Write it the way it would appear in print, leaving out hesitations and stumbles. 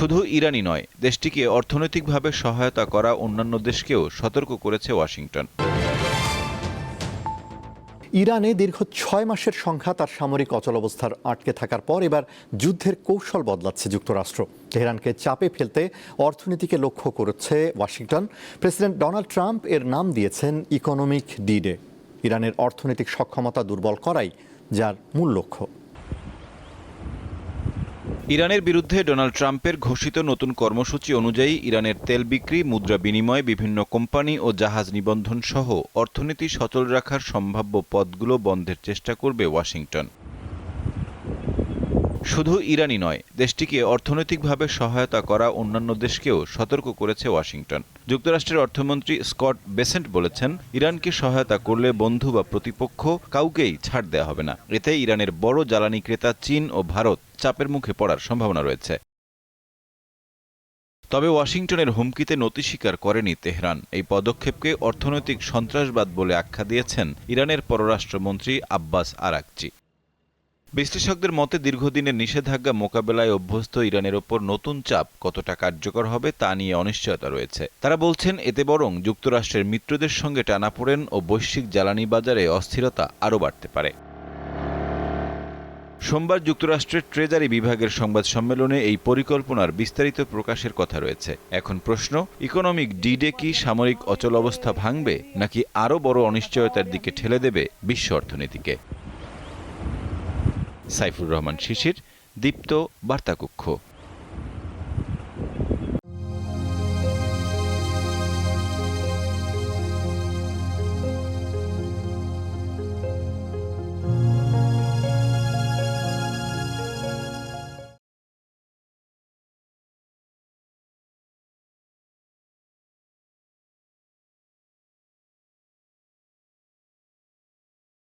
শুধু ইরানই নয়, দেশটিকে অর্থনৈতিকভাবে সহায়তা করা অন্যান্য দেশকেও সতর্ক করেছে ওয়াশিংটন। ইরানে দীর্ঘ ৬ মাসের সংঘাত আর সামরিক অচলাবস্থার আটকে থাকার পর এবার যুদ্ধের কৌশল বদলাচ্ছে যুক্তরাষ্ট্র। তেহরানকে চাপে ফেলতে অর্থনীতিকে লক্ষ্য করেছে ওয়াশিংটন। প্রেসিডেন্ট ডোনাল্ড ট্রাম্প এর নাম দিয়েছেন ইকোনমিক ডি-ডে। ইরানের অর্থনৈতিক সক্ষমতা দুর্বল করাই যার মূল লক্ষ্য। ইরানের বিরুদ্ধে ডোনাল্ড ট্রাম্পের ঘোষিত নতুন কর্মসূচি অনুযায়ী ইরানের তেল বিক্রি, মুদ্রা বিনিময়, বিভিন্ন কোম্পানি ও জাহাজ নিবন্ধন সহ অর্থনীতি সচল রাখার সম্ভাব্য পথগুলো বন্ধের চেষ্টা করবে ওয়াশিংটন। শুধু ইরানই নয়, দেশটিকে অর্থনৈতিকভাবে সহায়তা করা অন্যান্য দেশকেও সতর্ক করেছে ওয়াশিংটন। যুক্তরাষ্ট্রের অর্থমন্ত্রী স্কট বেসেন্ট বলেছেন, ইরানকে সহায়তা করলে বন্ধু বা প্রতিপক্ষ কাউকেই ছাড় দেওয়া হবে না। এতে ইরানের বড় জ্বালানি ক্রেতা চীন ও ভারত চাপের মুখে পড়ার সম্ভাবনা রয়েছে। তবে ওয়াশিংটনের হুমকিতে নতি স্বীকার করেনি তেহরান। এই পদক্ষেপকে অর্থনৈতিক সন্ত্রাসবাদ বলে আখ্যা দিয়েছেন ইরানের পররাষ্ট্রমন্ত্রী আব্বাস আরাকচি। বিশ্লেষকদের মতে দীর্ঘদিনের নিষেধাজ্ঞা মোকাবেলায় অভ্যস্ত ইরানের ওপর নতুন চাপ কতটা কার্যকর হবে তা নিয়ে অনিশ্চয়তা রয়েছে। তারা বলছেন, এতে বরং যুক্তরাষ্ট্রের মিত্রদের সঙ্গে টানাপোড়েন ও বৈশ্বিক জ্বালানি বাজারে অস্থিরতা আরও বাড়তে পারে। সোমবার যুক্তরাষ্ট্রের ট্রেজারি বিভাগের সংবাদ সম্মেলনে এই পরিকল্পনার বিস্তারিত প্রকাশের কথা রয়েছে। এখন প্রশ্ন, ইকোনমিক ডি-ডে কি সামরিক অচলাবস্থা ভাঙবে নাকি আরও বড় অনিশ্চয়তার দিকে ঠেলে দেবে বিশ্ব অর্থনীতিকে? সাইফুর রহমান শিশির, দীপ্ত বার্তাকক্ষ।